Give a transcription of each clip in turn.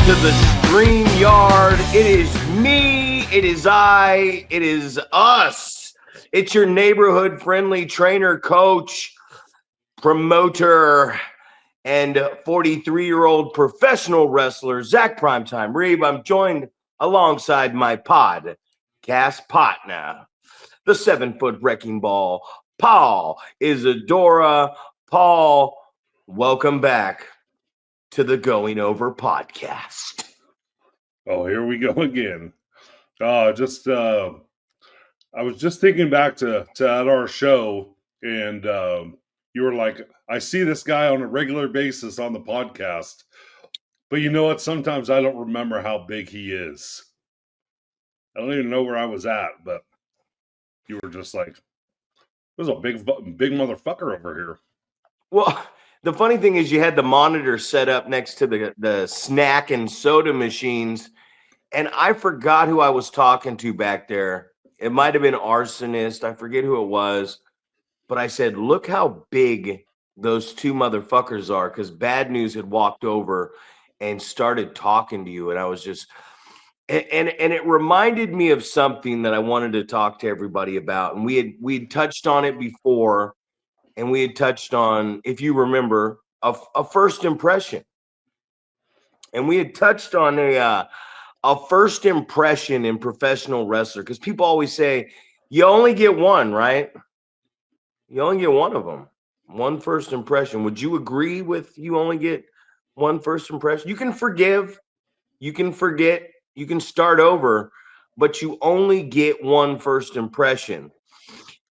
to the stream yard. It is me, it is I, it is us. It's your neighborhood friendly trainer, coach, promoter, and 43-year-old professional wrestler, Zack Primetime Reeb. I'm joined alongside my podcast partner, the 7-foot wrecking ball, Paul Isadora. Paul, welcome back to the Going Over podcast. Oh, here we go again. I was just thinking back to at our show, and you were like, I see this guy on a regular basis on the podcast, but you know what? Sometimes I don't remember how big he is. I don't even know where I was at, but you were just like, there's a big motherfucker over here. Well, the funny thing is you had the monitor set up next to the snack and soda machines, and I forgot who I was talking to back there. It might have been Arsonist. I forget who it was. But I said, look how big those two motherfuckers are, because Bad News had walked over and started talking to you. And I was just, and it reminded me of something that I wanted to talk to everybody about. And we'd touched on it before. And we had touched on, if you remember, a first impression. And we had touched on a first impression in professional wrestler, because people always say, you only get one, right? You only get one of them, one first impression. Would you agree with you only get one first impression? You can forgive, you can forget, you can start over, but you only get one first impression.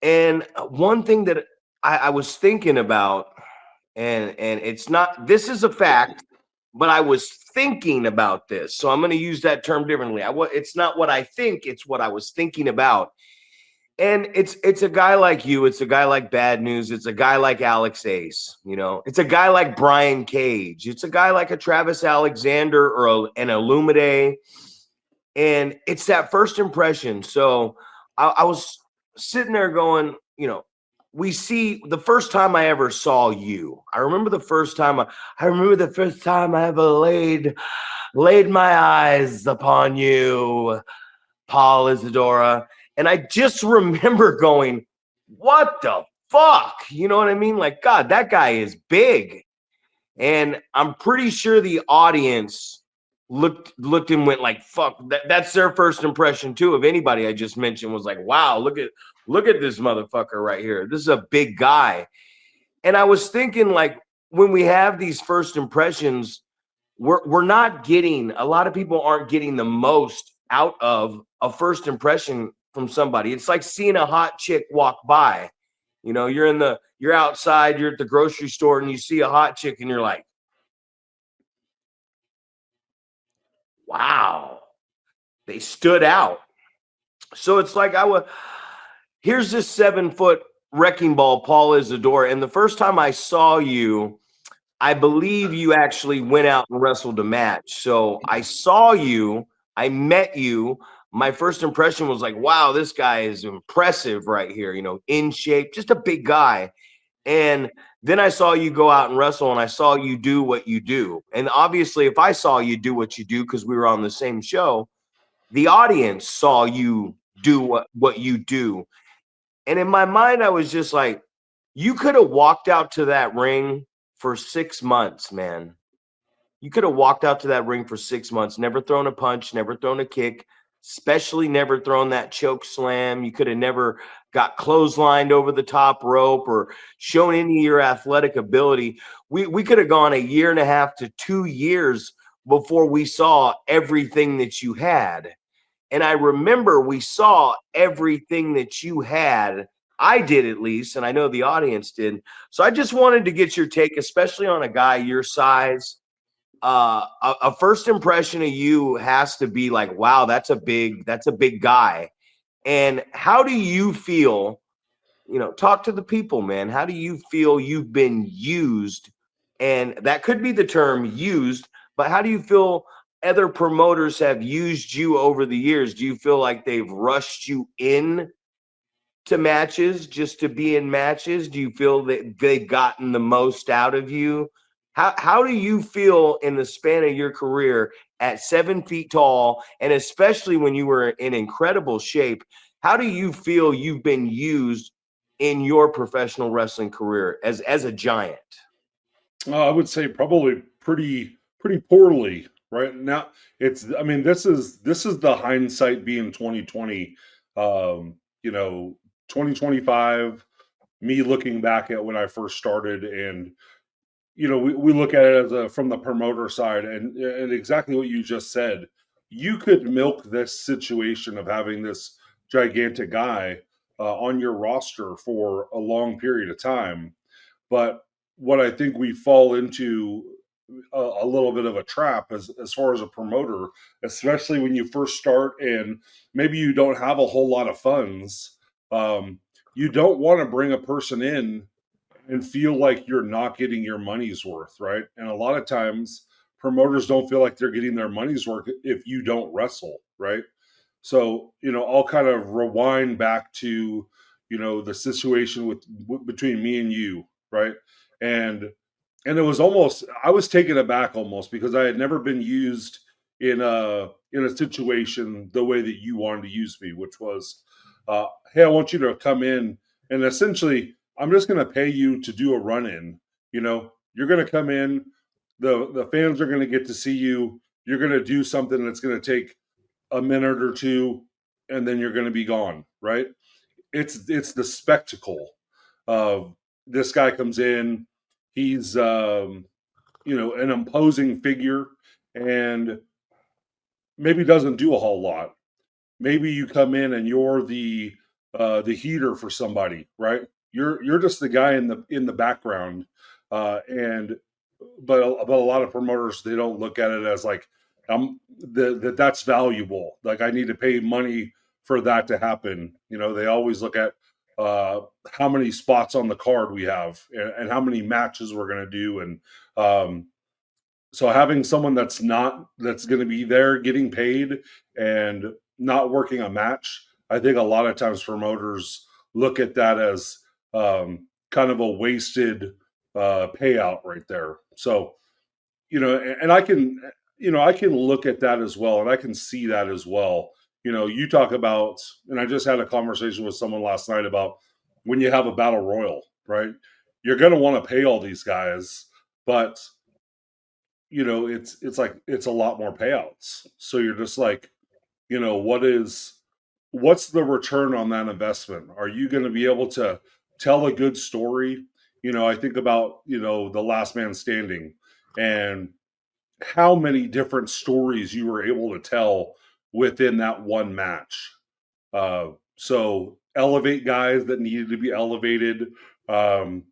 And one thing that I was thinking about, and it's not, this is a fact, but I was thinking about this. So I'm going to use that term differently. It's not what I think, it's what I was thinking about. And it's a guy like you, it's a guy like Bad News, it's a guy like Alex Ace, you know, it's a guy like Brian Cage, it's a guy like a Travis Alexander or an Illumide, and it's that first impression. So I was sitting there going, you know, we see the first time I ever saw you. I remember the first time I ever laid my eyes upon you, Paul Isadora. And I just remember going, what the fuck? You know what I mean? Like, God, that guy is big. And I'm pretty sure the audience looked and went like, fuck, that's their first impression too of anybody I just mentioned, was like, wow, look at this motherfucker right here. This is a big guy. And I was thinking, like, when we have these first impressions, we're not getting, a lot of people aren't getting the most out of a first impression from somebody. It's like seeing a hot chick walk by. You know, you're outside, you're at the grocery store, and you see a hot chick and you're like, wow, they stood out. So it's like here's this 7-foot wrecking ball, Paul Isadora. And the first time I saw you, I believe you actually went out and wrestled a match. So I saw you, I met you. My first impression was like, wow, this guy is impressive right here, you know, in shape, just a big guy. And then I saw you go out and wrestle, and I saw you do what you do. And obviously, if I saw you do what you do, because we were on the same show, the audience saw you do what you do. And in my mind, I was just like, you could have walked out to that ring for 6 months, man. You could have walked out to that ring for 6 months, never thrown a punch, never thrown a kick, especially never thrown that choke slam. You could have never got clotheslined over the top rope or shown any of your athletic ability. We could have gone 1.5 to 2 years before we saw everything that you had. And I remember we saw everything that you had. I did, at least, and I know the audience did. So I just wanted to get your take, especially on a guy your size. A first impression of you has to be like, wow, that's a big guy. And how do you feel? You know, talk to the people, man. How do you feel you've been used? And that could be the term used, but how do you feel other promoters have used you over the years? Do you feel like they've rushed you in to matches just to be in matches? Do you feel that they've gotten the most out of you? How do you feel in the span of your career at 7 feet tall, and especially when you were in incredible shape? How do you feel you've been used in your professional wrestling career as a giant? I would say probably pretty poorly. Right now, I mean, this is the hindsight being 2020. You know, 2025. Me looking back at when I first started, and we look at it as from the promoter side, and exactly what you just said. You could milk this situation of having this gigantic guy on your roster for a long period of time, but what I think we fall into a little bit of a trap as far as a promoter, especially when you first start and maybe you don't have a whole lot of funds. Um, you don't want to bring a person in and feel like you're not getting your money's worth, right? And a lot of times promoters don't feel like they're getting their money's worth if you don't wrestle, right? So, I'll kind of rewind back to, the situation between me and you, right? And it was almost, I was taken aback almost because I had never been used in a situation the way that you wanted to use me, which was, hey, I want you to come in and essentially I'm just going to pay you to do a run in. You're going to come in, the fans are going to get to see you. You're going to do something that's going to take a minute or two, and then you're going to be gone, right? It's the spectacle of this guy comes in, he's an imposing figure, and maybe doesn't do a whole lot. Maybe you come in and you're the heater for somebody, right? You're just the guy in the background, and but a lot of promoters, they don't look at it as like that's valuable. Like I need to pay money for that to happen. They always look at how many spots on the card we have and how many matches we're going to do, and so having someone that's going to be there getting paid and not working a match, I think a lot of times promoters look at that as kind of a wasted payout right there. So and I can look at that as well, and I can see that as well. You talk about, and I just had a conversation with someone last night about when you have a battle royal, right? You're going to want to pay all these guys, but it's like it's a lot more payouts. So you're just like, what's the return on that investment? Are you going to be able to tell a good story? I think about, the last man standing and how many different stories you were able to tell within that one match. So elevate guys that needed to be elevated, um,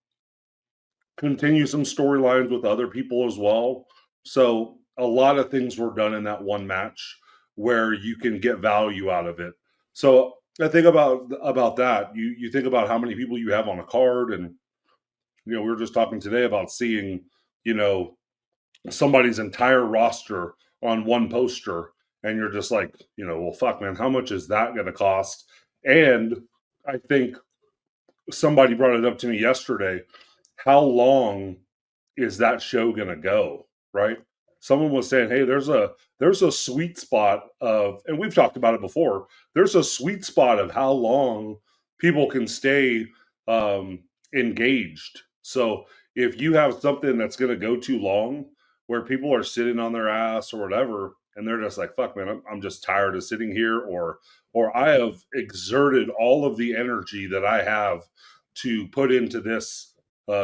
continue some storylines with other people as well. So a lot of things were done in that one match where you can get value out of it. So I think about that. You think about how many people you have on a card, and we were just talking today about seeing you know somebody's entire roster on one poster, and you're just like, well, fuck, man, how much is that going to cost? And I think somebody brought it up to me yesterday. How long is that show going to go? Right? Someone was saying, hey, there's a sweet spot of, and we've talked about it before. There's a sweet spot of how long people can stay engaged. So if you have something that's going to go too long, where people are sitting on their ass or whatever, and they're just like, fuck, man, I'm just tired of sitting here, or I have exerted all of the energy that I have to put into this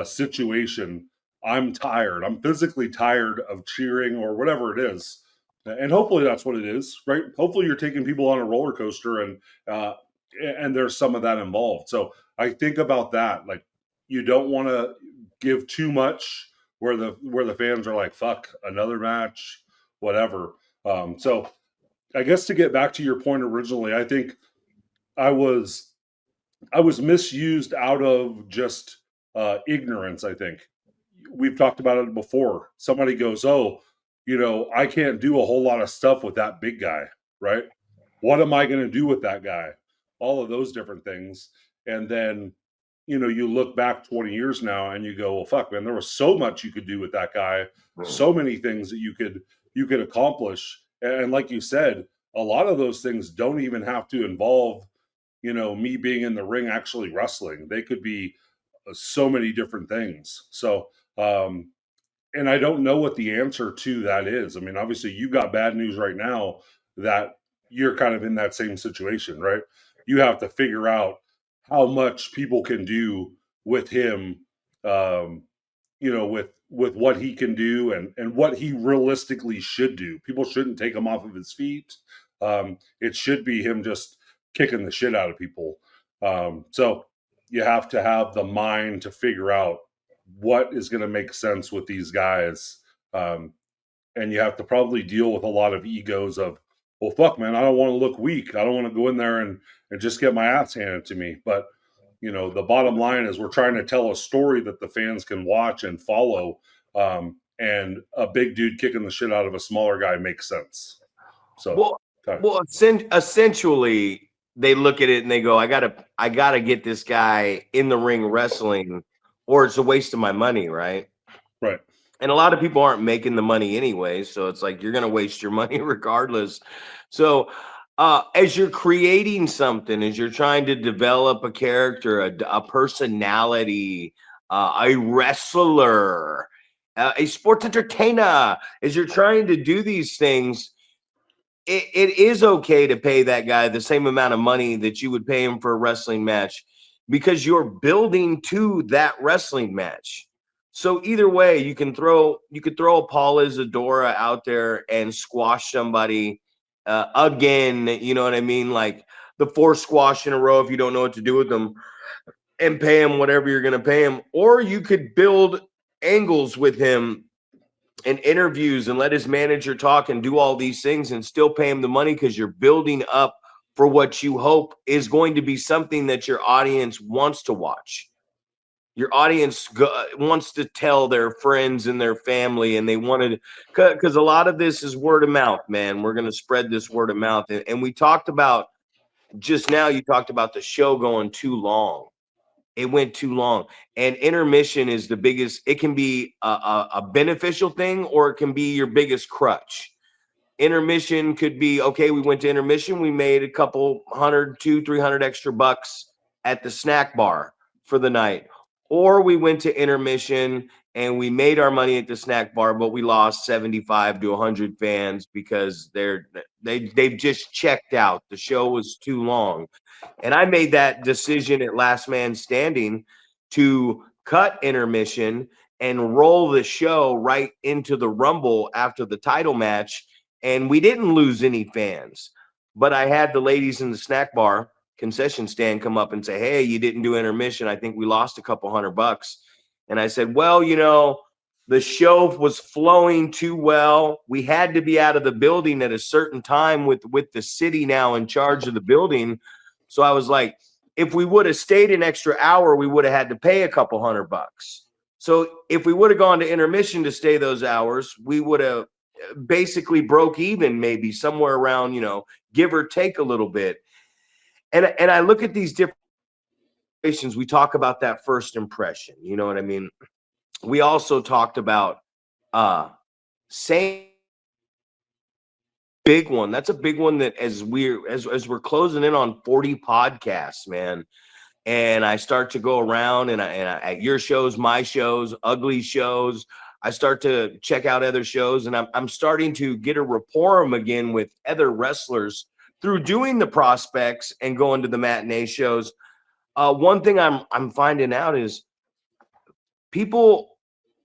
situation. I'm tired. I'm physically tired of cheering or whatever it is. And hopefully that's what it is, right? Hopefully you're taking people on a roller coaster, and there's some of that involved. So I think about that. Like, you don't want to give too much where the fans are like, fuck, another match, whatever. So I guess to get back to your point originally, I think I was misused out of just ignorance. I think we've talked about it before. Somebody goes, oh, I can't do a whole lot of stuff with that big guy, right? What am I going to do with that guy? All of those different things. And then, you look back 20 years now and you go, well, fuck, man, there was so much you could do with that guy, so many things that you could accomplish. And like you said, a lot of those things don't even have to involve, me being in the ring actually wrestling. They could be so many different things. So, and I don't know what the answer to that is. I mean, obviously, you got bad news right now that you're kind of in that same situation, right? You have to figure out how much people can do with him, um, with what he can do and what he realistically should do. People shouldn't take him off of his feet. It should be him just kicking the shit out of people. So you have to have the mind to figure out what is going to make sense with these guys. And you have to probably deal with a lot of egos of, well, fuck, man, I don't want to look weak. I don't want to go in there and just get my ass handed to me. But, the bottom line is we're trying to tell a story that the fans can watch and follow. And a big dude kicking the shit out of a smaller guy makes sense. So, essentially, they look at it and they go, I gotta get this guy in the ring wrestling, or it's a waste of my money, right? Right. And a lot of people aren't making the money anyway, so it's like you're gonna waste your money regardless. So as you're creating something, as you're trying to develop a character, a personality, a wrestler, a sports entertainer, as you're trying to do these things, it is okay to pay that guy the same amount of money that you would pay him for a wrestling match, because you're building to that wrestling match. So either way, you could throw a Paul Isadora out there and squash somebody again. You know what I mean? Like the 4 squash in a row if you don't know what to do with them, and pay him whatever you're going to pay him. Or you could build angles with him and interviews and let his manager talk and do all these things and still pay him the money, because you're building up for what you hope is going to be something that your audience wants to watch. Your audience wants to tell their friends and their family, and they wanted, because a lot of this is word of mouth, man. We're going to spread this word of mouth. And we talked about just now, you talked about the show going too long. It went too long, and intermission is the biggest. It can be a beneficial thing, or it can be your biggest crutch. Intermission could be, okay, we went to intermission, we made a couple hundred, 200-300 extra bucks at the snack bar for the night. Or we went to intermission and we made our money at the snack bar, but we lost 75 to 100 fans because they've just checked out. The show was too long. And I made that decision at Last Man Standing to cut intermission and roll the show right into the Rumble after the title match. And we didn't lose any fans. But I had the ladies in the snack bar concession stand come up and say, hey, you didn't do intermission. I think we lost a couple $100. And I said, well, the show was flowing too well. We had to be out of the building at a certain time with the city now in charge of the building. So I was like, if we would have stayed an extra hour, we would have had to pay a couple $100. So if we would have gone to intermission to stay those hours, we would have basically broke even, maybe somewhere around, give or take a little bit. And I look at these different situations. We talk about that first impression. You know what I mean? We also talked about saying big one. That's a big one that as we're closing in on 40 podcasts, man. And I start to go around and I at your shows, my shows, ugly shows, I start to check out other shows, and I'm starting to get a rapport again with other wrestlers through doing the prospects and going to the matinee shows. One thing I'm finding out is people,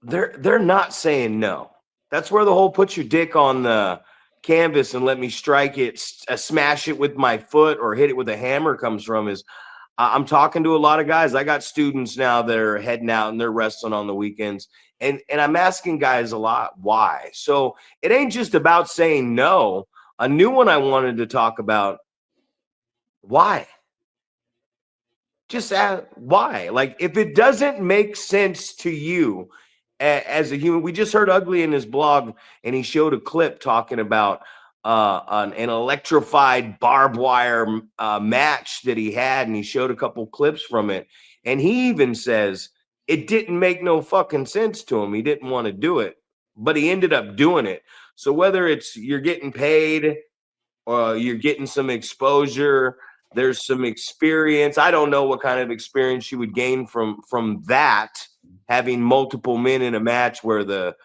they're not saying no. That's where the whole put your dick on the canvas and let me strike it, smash it with my foot or hit it with a hammer comes from. Is I'm talking to a lot of guys. I got students now that are heading out and they're wrestling on the weekends. And I'm asking guys a lot, why? So it ain't just about saying no. A new one I wanted to talk about, why? Just ask why. Like, if it doesn't make sense to you as a human, we just heard Ugly in his blog, and he showed a clip talking about an electrified barbed wire match that he had, and he showed a couple clips from it. And he even says it didn't make no fucking sense to him. He didn't want to do it, but he ended up doing it. So whether it's you're getting paid or you're getting some exposure, there's some experience. I don't know what kind of experience you would gain from that, having multiple men in a match where the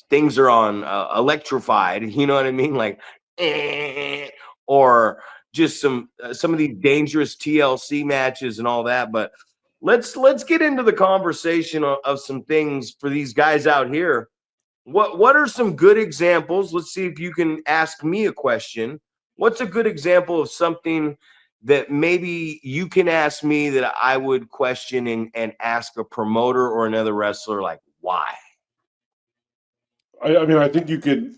things are on electrified, you know what I mean, like or just some of these dangerous TLC matches and all that. But let's get into the conversation of some things for these guys out here. What are some good examples? Let's see if you can ask me a question. What's a good example of something that maybe you can ask me that I would question and ask a promoter or another wrestler, like, why? I mean, I think you could.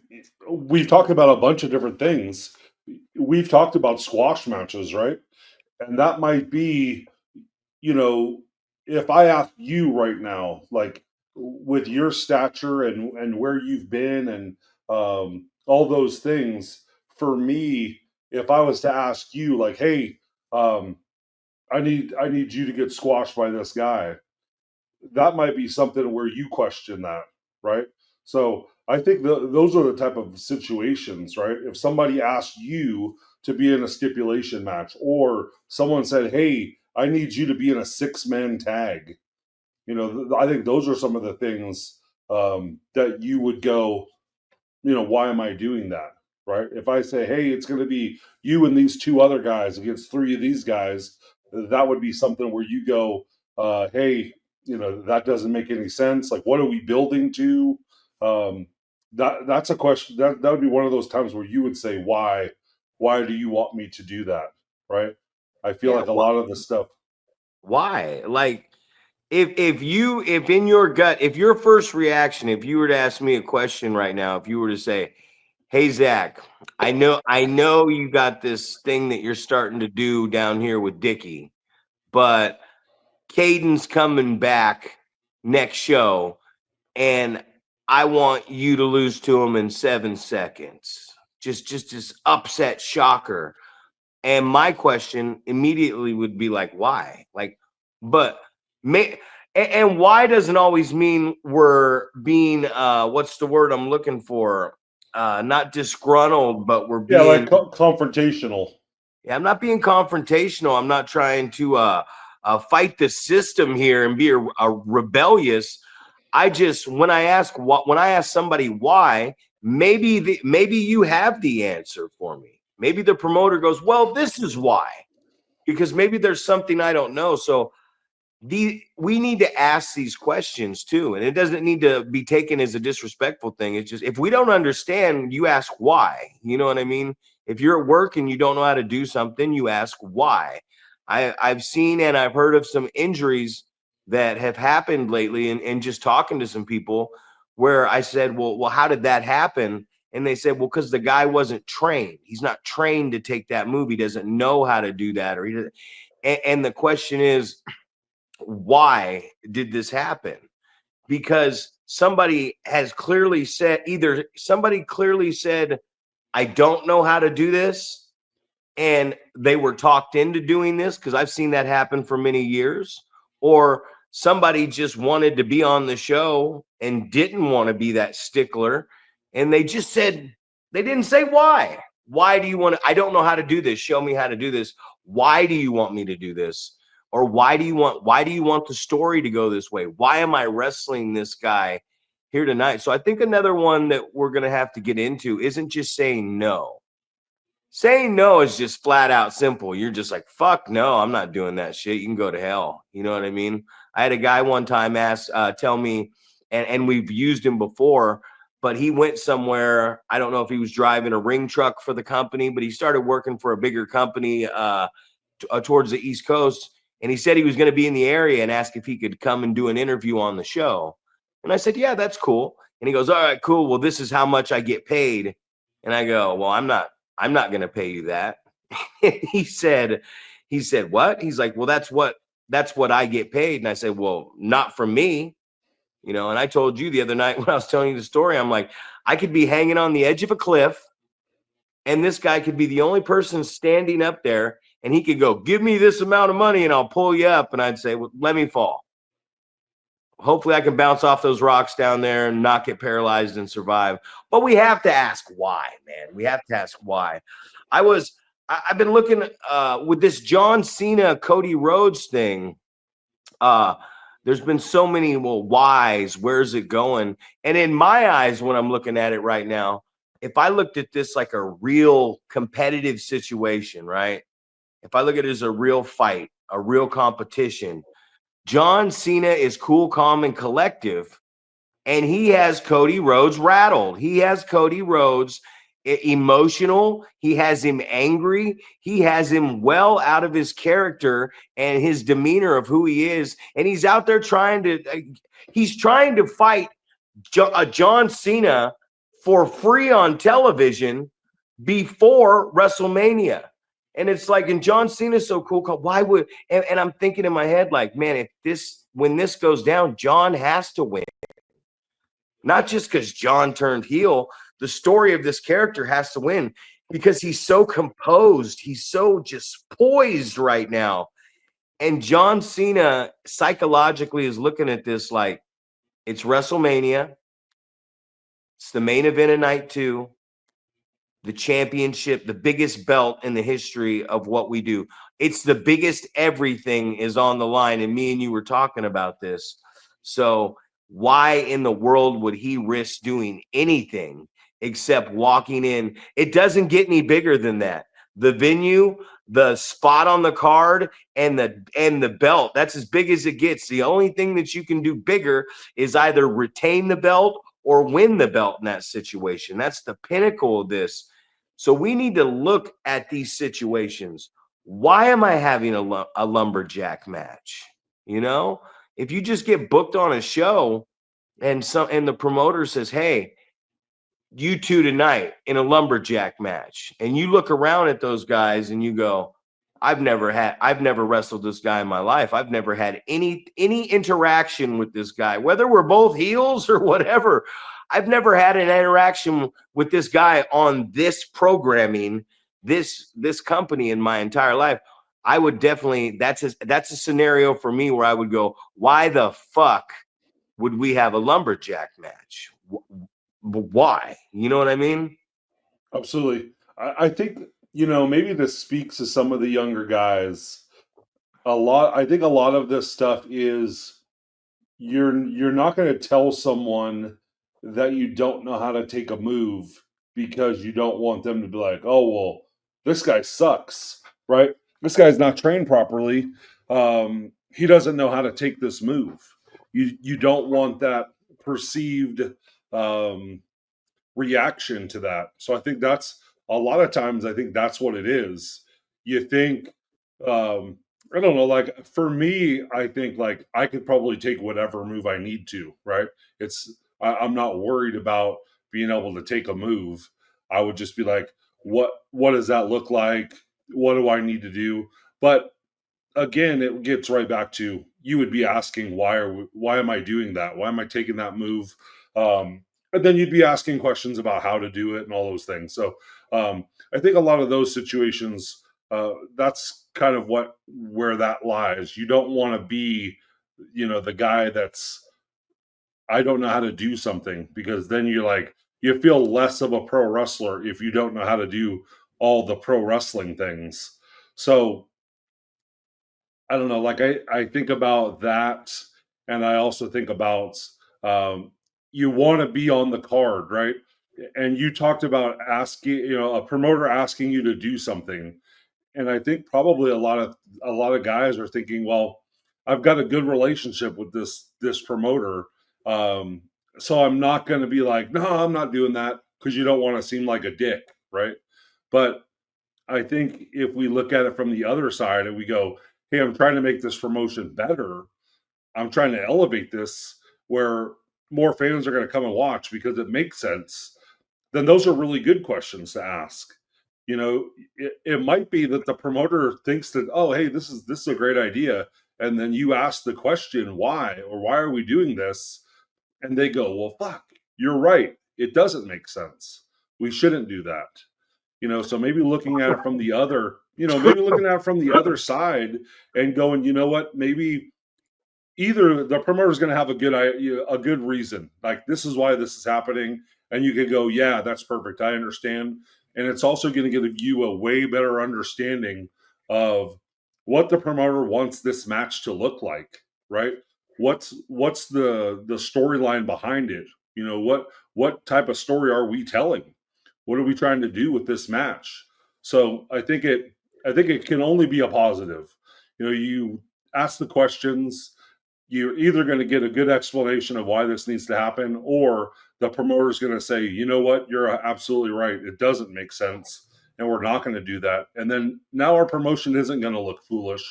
We've talked about a bunch of different things. We've talked about squash matches, right? And that might be, you know, if I ask you right now, like with your stature and where you've been and all those things, for me, if I was to ask you, like, hey, um, I need you to get squashed by this guy, that might be something where you question that, right? So I think those are the type of situations, right? If somebody asked you to be in a stipulation match, or someone said, "Hey, I need you to be in a 6-man tag," I think those are some of the things that you would go, why am I doing that? Right? If I say, hey, it's going to be you and these 2 other guys against 3 of these guys, that would be something where you go, hey, that doesn't make any sense. Like, what are we building to? That's a question that would be one of those times where you would say, why do you want me to do that? Right? I feel Yeah, like a lot of the stuff. why? Like, if in your gut, if your first reaction, if you were to ask me a question right now, if you were to say, "Hey Zach, I know you got this thing that you're starting to do down here with Dickie, but Caden's coming back next show, and I want you to lose to him in 7 seconds. Just this upset shocker." And my question immediately would be like, why? Like, but may and why doesn't always mean we're being what's the word I'm looking for? Not disgruntled, but we're Yeah, like being, confrontational. yeah, I'm not being confrontational. I'm not trying to fight the system here and be a rebellious. I just when I ask somebody why, maybe you have the answer for me. Maybe the promoter goes, well, this is why, because maybe there's something I don't know. So we need to ask these questions too, and it doesn't need to be taken as a disrespectful thing. It's just, if we don't understand, you ask why. You know what I mean? If you're at work and you don't know how to do something, you ask why. I've seen and I've heard of some injuries that have happened lately, and just talking to some people where I said, well, how did that happen? And they said, well, because the guy wasn't trained. He's not trained to take that move. He doesn't know how to do that, or he doesn't. And the question is, why did this happen? Because somebody has clearly said, either somebody clearly said, I don't know how to do this, and they were talked into doing this, because I've seen that happen for many years, or somebody just wanted to be on the show and didn't want to be that stickler, and they just said, they didn't say why. Why do you want to? I don't know how to do this. Show me how to do this. Why do you want me to do this? Or why do you want the story to go this way? Why am I wrestling this guy here tonight? So I think another one that we're going to have to get into isn't just saying no. Saying no is just flat out simple. You're just like, fuck no, I'm not doing that shit. You can go to hell. You know what I mean? I had a guy one time tell me, and we've used him before, but he went somewhere. I don't know if he was driving a ring truck for the company, but he started working for a bigger company towards the East Coast. And he said he was going to be in the area and asked if he could come and do an interview on the show. And I said, yeah, that's cool. And he goes, all right, cool. Well, this is how much I get paid. And I go, well, I'm not going to pay you that. he said, what? He's like, well, that's what I get paid. And I said, well, not from me. And I told you the other night when I was telling you the story, I'm like, I could be hanging on the edge of a cliff And this guy could be the only person standing up there, and he could go, give me this amount of money and I'll pull you up. And I'd say, well, let me fall. Hopefully I can bounce off those rocks down there and not get paralyzed and survive. But we have to ask why, man. We have to ask why. I've been looking with this John Cena, Cody Rhodes thing. There's been so many, whys, where's it going? And in my eyes, when I'm looking at it right now, if I looked at this like a real competitive situation, right? If I look at it as a real fight, a real competition, John Cena is cool, calm, and collective, and he has Cody Rhodes rattled. He has Cody Rhodes emotional. He has him angry. He has him well out of his character and his demeanor of who he is. And he's out there trying to fight John Cena for free on television before WrestleMania. And it's like, and John Cena's so cool. Why would, and I'm thinking in my head, like, man, when this goes down, John has to win. Not just because John turned heel. The story of this character has to win because he's so composed. He's so just poised right now. And John Cena psychologically is looking at this like it's WrestleMania. It's the main event of night 2. The championship, the biggest belt in the history of what we do. It's the biggest, everything is on the line. And me and you were talking about this. So why in the world would he risk doing anything except walking in? It doesn't get any bigger than that. The venue, the spot on the card, and the belt, that's as big as it gets. The only thing that you can do bigger is either retain the belt or win the belt in that situation. That's the pinnacle of this. So we need to look at these situations. Why am I having a lumberjack match? If you just get booked on a show and the promoter says, hey, you two tonight in a lumberjack match, and you look around at those guys and you go, I've never wrestled this guy in my life. I've never had any interaction with this guy, whether we're both heels or whatever. I've never had an interaction with this guy on this programming, this company in my entire life. I would definitely, that's a scenario for me where I would go, why the fuck would we have a lumberjack match? Why? You know what I mean? Absolutely. I think, maybe this speaks to some of the younger guys. I think a lot of this stuff is you're not going to tell someone that you don't know how to take a move because you don't want them to be like, oh, well, this guy sucks, right? This guy's not trained properly. He doesn't know how to take this move. You don't want that perceived reaction to that. So I think that's a lot of times, I think that's what it is. You think, I don't know, like for me, I think like I could probably take whatever move I need to, right? I'm not worried about being able to take a move. I would just be like, what does that look like? What do I need to do? But again, it gets right back to you would be asking why am I doing that? Why am I taking that move? And then you'd be asking questions about how to do it and all those things. So I think a lot of those situations, that's kind of where that lies. You don't want to be, the guy that's I don't know how to do something, because then you feel less of a pro wrestler if you don't know how to do all the pro wrestling things. So I don't know, like I think about that, and I also think about you want to be on the card, right? And you talked about asking, a promoter asking you to do something, and I think probably a lot of guys are thinking, well, I've got a good relationship with this promoter, um, so I'm not going to be like, no, I'm not doing that, because you don't want to seem like a dick, right? But I think if we look at it from the other side and we go, hey, I'm trying to make this promotion better. I'm trying to elevate this where more fans are going to come and watch because it makes sense. Then those are really good questions to ask. It might be that the promoter thinks that, oh, hey, this is a great idea. And then you ask the question, why, or why are we doing this? And they go, well, fuck, you're right. It doesn't make sense. We shouldn't do that. So maybe looking at it from the other, maybe looking at it from the other side and going, you know what, maybe either the promoter is going to have a good reason, like this is why this is happening, and you can go, yeah, that's perfect, I understand, and it's also going to give you a way better understanding of what the promoter wants this match to look like, right? What's the storyline behind it? What type of story are we telling? What are we trying to do with this match? So I think it can only be a positive. You ask the questions, you're either going to get a good explanation of why this needs to happen, or the promoter is going to say, you know what, you're absolutely right, it doesn't make sense, and we're not going to do that. And then now our promotion isn't going to look foolish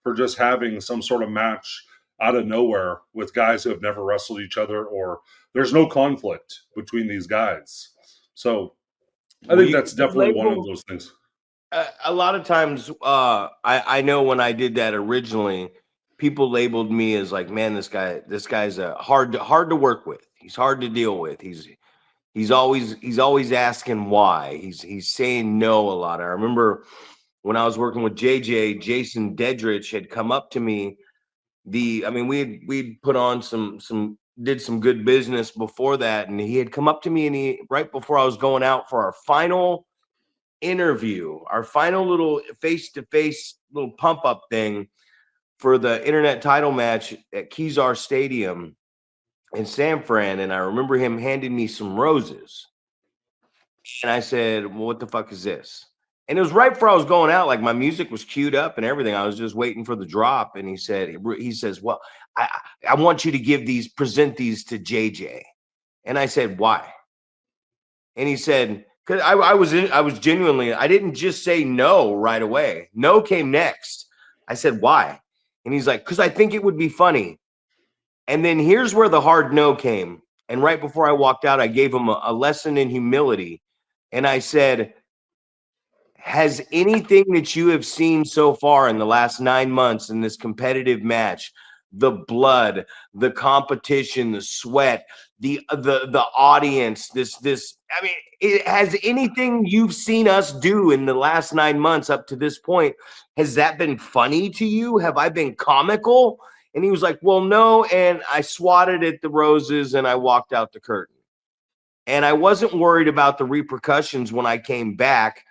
for just having some sort of match out of nowhere with guys who have never wrestled each other, or there's no conflict between these guys. So I think that's definitely one of those things. A lot of times, I know when I did that originally, people labeled me as like, man, this guy's hard to work with. He's hard to deal with. He's always asking why. He's saying no a lot. I remember when I was working with JJ, Jason Dedrich had come up to me. We'd put on did some good business before that, and he had come up to me, and right before I was going out for our final interview, our final little face-to-face little pump-up thing for the internet title match at Kezar Stadium in San Fran, and I remember him handing me some roses, and I said, well, what the fuck is this? And it was right before I was going out, like my music was queued up and everything. I was just waiting for the drop, and he says, well, I want you to present these to JJ. And I said, why? And he said, because I was genuinely, I didn't just say no right away. No came next. I said, why? And he's like, because I think it would be funny. And then here's where the hard no came. And right before I walked out, I gave him a lesson in humility. And I said, has anything that you have seen so far in the last 9 months in this competitive match, the blood, the competition, the sweat, the audience, has anything you've seen us do in the last 9 months up to this point, has that been funny to you? Have I been comical? And he was like, well, no. And I swatted at the roses and I walked out the curtain. And I wasn't worried about the repercussions when I came back,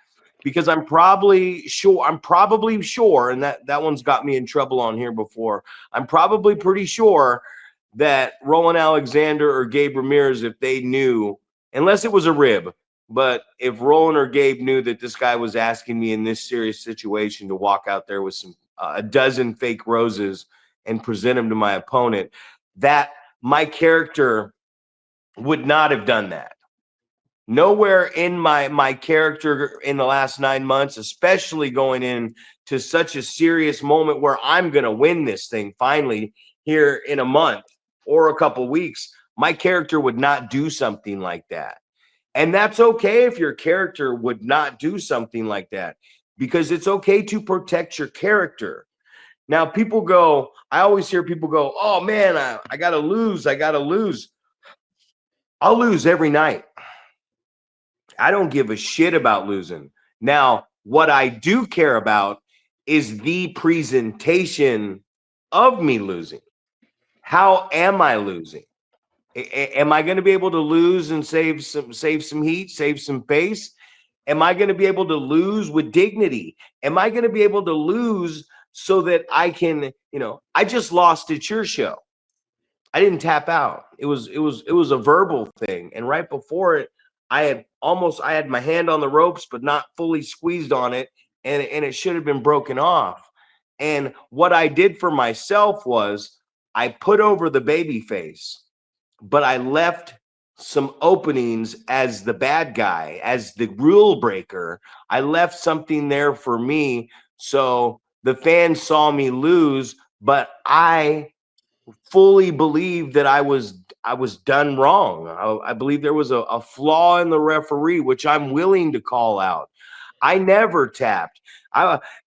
because I'm probably sure, and that one's got me in trouble on here before. I'm probably pretty sure that Roland Alexander or Gabe Ramirez, if they knew, unless it was a rib, but if Roland or Gabe knew that this guy was asking me in this serious situation to walk out there with a dozen fake roses and present them to my opponent, that my character would not have done that. Nowhere in my character in the last 9 months, especially going into such a serious moment where I'm going to win this thing finally here in a month or a couple weeks, my character would not do something like that. And that's okay if your character would not do something like that, because it's okay to protect your character. Now, I always hear people go, oh man, I got to lose. I'll lose every night. I don't give a shit about losing. Now, what I do care about is the presentation of me losing. How am I losing? Am I going to be able to lose and save some heat, save some face? Am I going to be able to lose with dignity? Am I going to be able to lose so that I can, I just lost at your show. I didn't tap out. It was a verbal thing. And right before it, I had my hand on the ropes, but not fully squeezed on it. And it should have been broken off. And what I did for myself was I put over the baby face, but I left some openings as the bad guy, as the rule breaker. I left something there for me. So the fans saw me lose, but I fully believe that I was done wrong. I believe there was a flaw in the referee, which I'm willing to call out. I never tapped.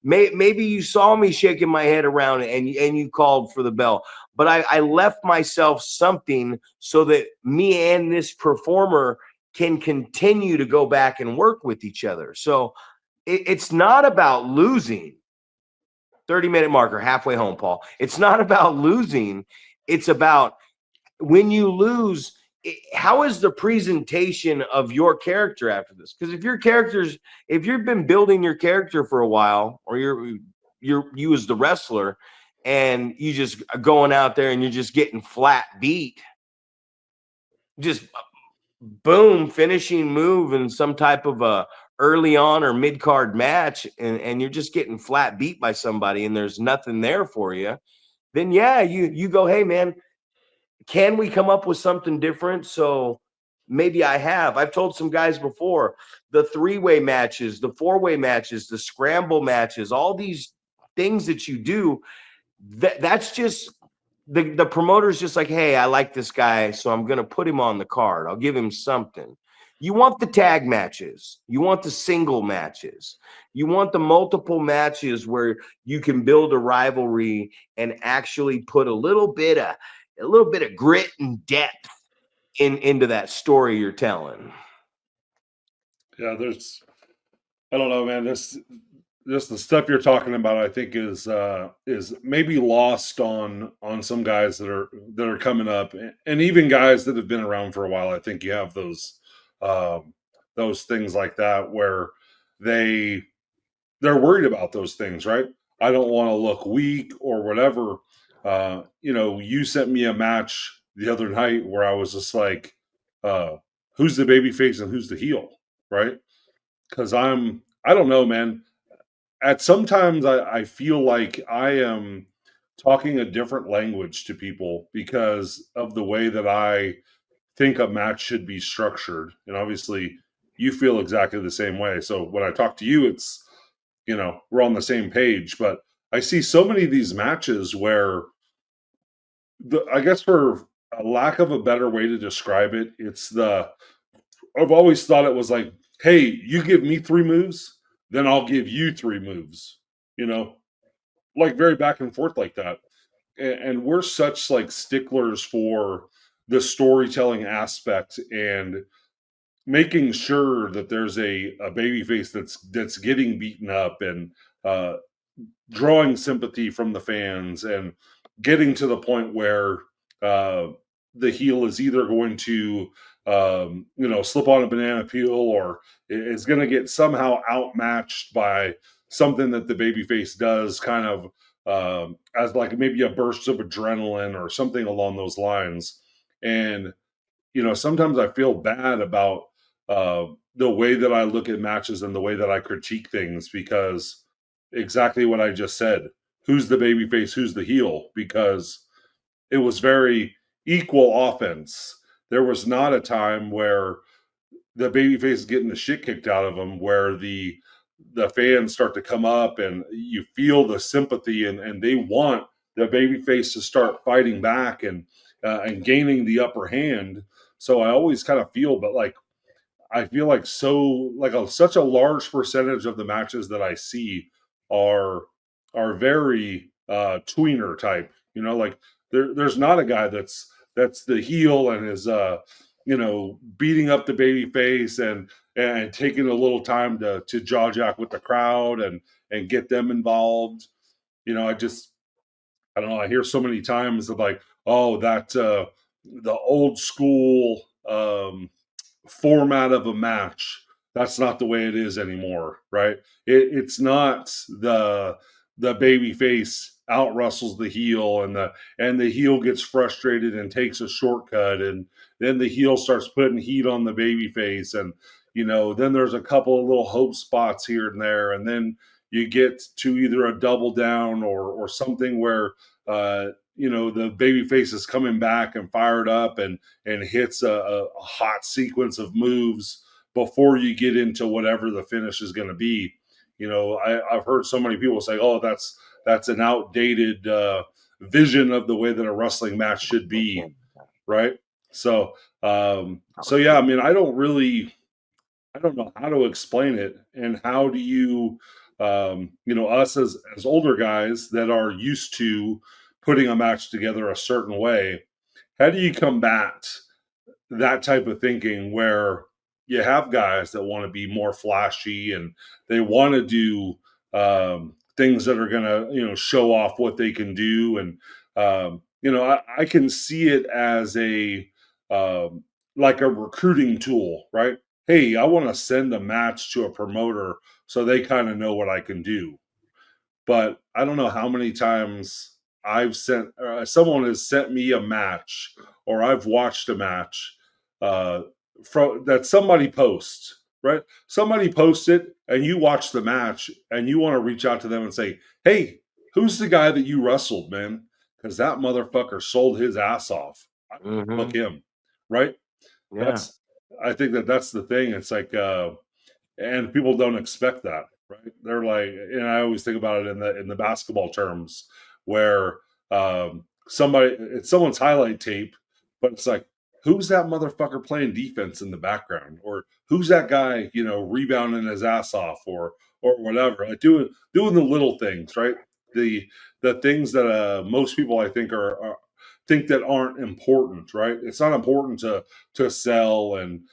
Maybe you saw me shaking my head around and you called for the bell, but I left myself something so that me and this performer can continue to go back and work with each other. So it's not about losing. 30-minute marker, halfway home, Paul. It's not about losing. It's about when you lose, how is the presentation of your character after this? Because if you've been building your character for a while, or you as the wrestler, and you just going out there and you're just getting flat beat, just boom, finishing move in some type of a early on or mid card match, and you're just getting flat beat by somebody, and there's nothing there for you. Then yeah, you go, hey man, can we come up with something different? So maybe I've told some guys before, the 3-way matches, the 4-way matches, the scramble matches, all these things that you do, that's just the promoter's just like, hey, I like this guy, so I'm gonna put him on the card. I'll give him something. You want the tag matches, you want the single matches, you want the multiple matches where you can build a rivalry and actually put a little bit of grit and depth into that story you're telling. Yeah, I don't know, man. This the stuff you're talking about, I think is maybe lost on some guys that are coming up, and even guys that have been around for a while. I think you have those things like that where they're worried about those things, right? I don't want to look weak or whatever. You sent me a match the other night where I was just like, who's the baby face and who's the heel, right? Because I don't know, man. At sometimes I feel like I am talking a different language to people because of the way that I think a match should be structured. And obviously you feel exactly the same way. So when I talk to you, it's, we're on the same page. But I see so many of these matches where I guess for a lack of a better way to describe it, I've always thought it was like, hey, you give me 3 moves, then I'll give you 3 moves, like very back and forth like that. And we're such like sticklers for the storytelling aspect and making sure that there's a baby face that's getting beaten up and uh, drawing sympathy from the fans and getting to the point where the heel is either going to slip on a banana peel or is going to get somehow outmatched by something that the babyface does, kind of as like maybe a burst of adrenaline or something along those lines. And sometimes I feel bad about the way that I look at matches and the way that I critique things, because exactly what I just said. Who's the babyface? Who's the heel? Because it was very equal offense. There was not a time where the babyface is getting the shit kicked out of them, where the fans start to come up and you feel the sympathy and they want the babyface to start fighting back and gaining the upper hand. So I always kind of feel, but like I feel like such a large percentage of the matches that I see are very tweener type. Like there's not a guy that's the heel and is beating up the baby face and taking a little time to jaw jack with the crowd and get them involved. I don't know. I hear so many times of like, oh, that the old school format of a match. That's not the way it is anymore, right? It's not the baby face out wrestles the heel and the heel gets frustrated and takes a shortcut, and then the heel starts putting heat on the baby face, and then there's a couple of little hope spots here and there, and then you get to either a double down or something where the baby face is coming back and fired up and hits a hot sequence of moves before you get into whatever the finish is going to be. I've heard so many people say, "Oh, that's an outdated vision of the way that a wrestling match should be," right? So yeah. I mean, I don't know how to explain it, and how do you, us as older guys that are used to putting a match together a certain way, how do you combat that type of thinking where you have guys that want to be more flashy and they want to do things that are going to, show off what they can do. And, I can see it as like a recruiting tool, right? Hey, I want to send a match to a promoter so they kind of know what I can do. But I don't know how many times I've sent someone has sent me a match or I've watched a match uh, that somebody posts, right? Somebody posts it and you watch the match and you want to reach out to them and say, "Hey, who's the guy that you wrestled, man? Because that motherfucker sold his ass off. Book him," right? Yeah. I think that's the thing. It's like, and people don't expect that, right? They're like, and I always think about it in the basketball terms, where it's someone's highlight tape, but it's like, who's that motherfucker playing defense in the background, or who's that guy, rebounding his ass off, or whatever, like doing the little things, right? The things that most people I think think that aren't important, right? It's not important to sell and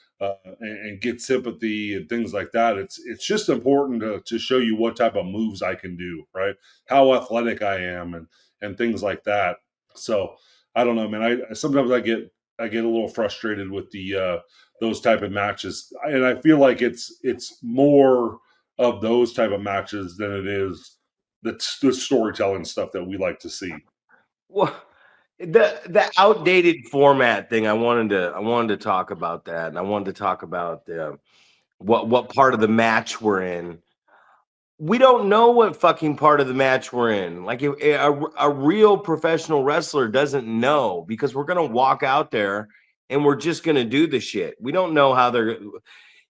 get sympathy and things like that. It's just important to show you what type of moves I can do, right? How athletic I am and things like that. So I don't know, man. I sometimes I get a little frustrated with the those type of matches, and I feel like it's more of those type of matches than it is the storytelling stuff that we like to see. Well, the outdated format thing, I wanted to talk about that, and I wanted to talk about what part of the match we're in. We don't know what fucking part of the match we're in. Like a real professional wrestler doesn't know, because we're gonna walk out there and we're just gonna do the shit. We don't know how they're.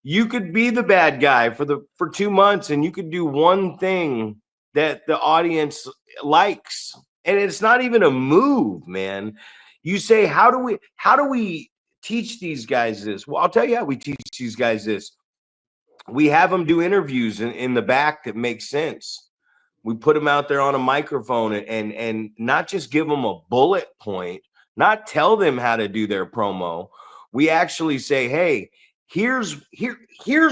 You could be the bad guy for 2 months, and you could do one thing that the audience likes, and it's not even a move, man. You say, how do we teach these guys this? Well, I'll tell you how we teach these guys this. We have them do interviews in the back that make sense. We put them out there on a microphone and not just give them a bullet point, not tell them how to do their promo. We actually say, hey, here's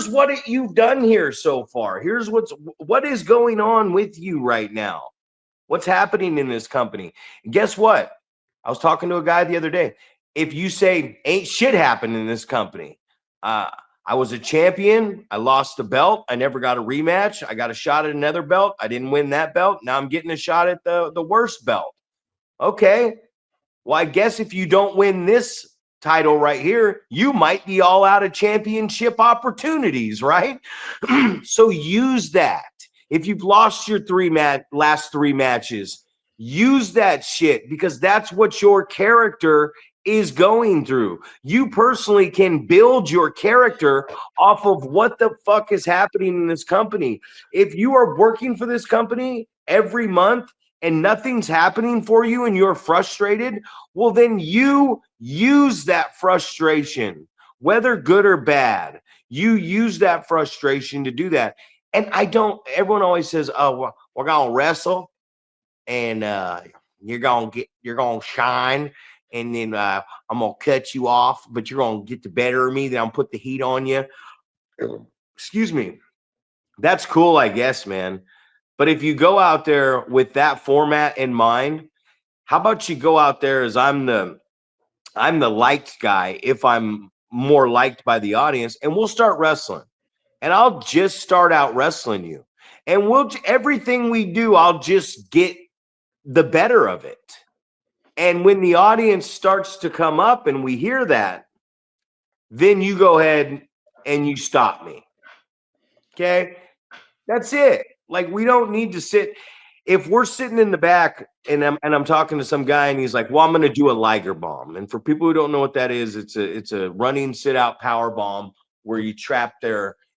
what you've done here so far. Here's what is going on with you right now. What's happening in this company? And guess what? I was talking to a guy the other day. If you say ain't shit happened in this company, I was a champion. I lost the belt. I never got a rematch. I got a shot at another belt. I didn't win that belt. Now I'm getting a shot at the worst belt. Okay. Well, I guess if you don't win this title right here, you might be all out of championship opportunities, right? So use that. If you've lost your last 3 matches, use that shit, because that's what your character is going through. You personally can build your character off of what the fuck is happening in this company. If you are working for this company every month and nothing's happening for you and you're frustrated, well, then you use that frustration, whether good or bad. You use that frustration to do that. And everyone always says, oh, we're going to wrestle and you're going to shine. And then I'm going to cut you off, but you're going to get the better of me. Then I'll put the heat on you. Excuse me. That's cool, I guess, man. But if you go out there with that format in mind, how about you go out there as I'm the liked guy, if I'm more liked by the audience, and we'll start wrestling. And I'll just start out wrestling you. And everything we do, I'll just get the better of it. And when the audience starts to come up and we hear that, then you go ahead and you stop me. Okay? That's it. Like, we don't need to sit. If we're sitting in the back and I'm talking to some guy and he's like, well, I'm going to do a Liger bomb. And for people who don't know what that is, it's a running sit out power bomb where you trap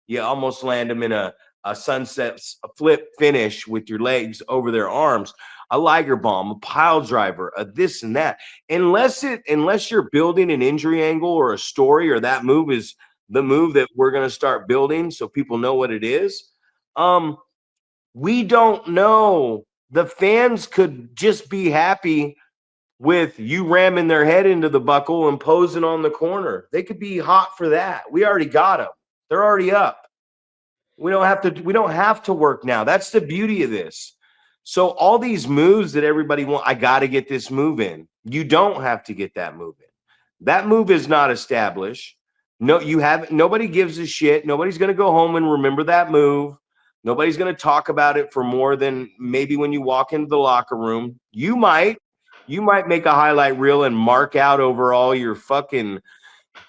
you almost land them in a sunset flip finish with your legs over their arms. A Liger bomb, a pile driver, a this and that. Unless you're building an injury angle or a story, or that move is the move that we're going to start building so people know what it is. We don't know. The fans could just be happy with you ramming their head into the buckle and posing on the corner. They could be hot for that. We already got them. They're already up. We don't have to work now. That's the beauty of this. So all these moves that everybody I got to get this move in. You don't have to get that move in. That move is not established. No, you haven't. Nobody gives a shit. Nobody's going to go home and remember that move. Nobody's going to talk about it for more than maybe when you walk into the locker room. You might make a highlight reel and mark out over all your fucking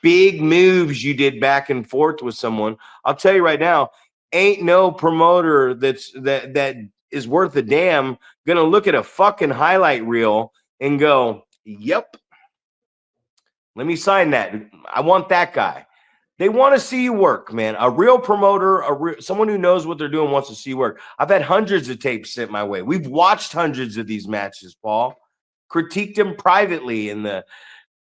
big moves you did back and forth with someone. I'll tell you right now, ain't no promoter that is worth a damn gonna look at a fucking highlight reel and go, yep, let me sign that. I want that guy. They want to see you work, man. A real promoter, someone who knows what they're doing wants to see you work. I've had hundreds of tapes sent my way. We've watched hundreds of these matches, Paul. Critiqued them privately in the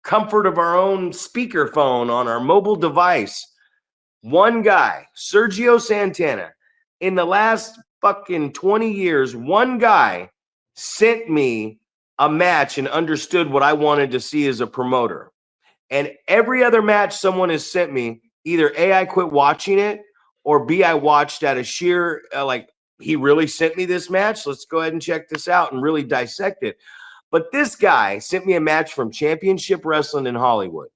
comfort of our own speakerphone on our mobile device. One guy, Sergio Santana, in the last fucking 20 years, one guy sent me a match and understood what I wanted to see as a promoter. And every other match someone has sent me, either A, I quit watching it, or B, I watched out of sheer, like, he really sent me this match. Let's go ahead and check this out and really dissect it. But this guy sent me a match from Championship Wrestling in Hollywood.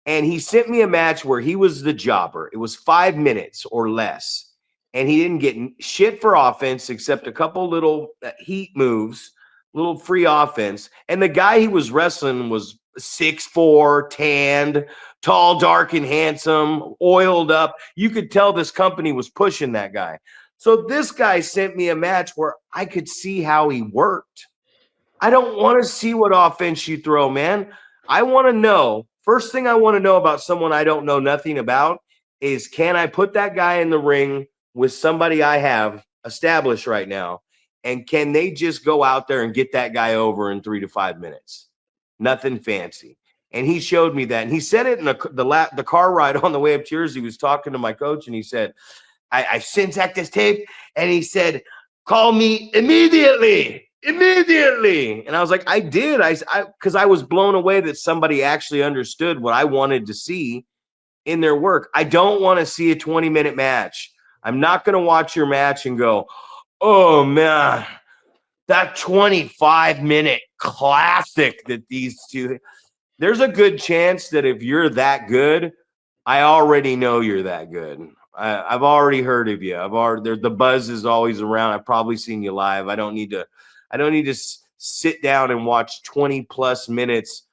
And he sent me a match where he was the jobber. It was 5 minutes or less. And he didn't get shit for offense except a couple little heat moves, little free offense. And the guy he was wrestling was 6'4", tanned, tall, dark, and handsome, oiled up. You could tell this company was pushing that guy. So this guy sent me a match where I could see how he worked. I don't want to see what offense you throw, man. I want to know. First thing I want to know about someone I don't know nothing about is, can I put that guy in the ring with somebody I have established right now? And can they just go out there and get that guy over in 3 to 5 minutes? Nothing fancy. And he showed me that. And he said it in the car ride on the way up to yours. He was talking to my coach and he said, I sent Zack this tape. And he said, call me immediately. And I was like, I did. Because I was blown away that somebody actually understood what I wanted to see in their work. I don't want to see a 20-minute match. I'm not going to watch your match and go, oh, man, that 25-minute classic that these two. There's a good chance that if you're that good, I already know you're that good. I've already heard of you. The buzz is always around. I've probably seen you live. I don't need to sit down and watch 20 plus minutes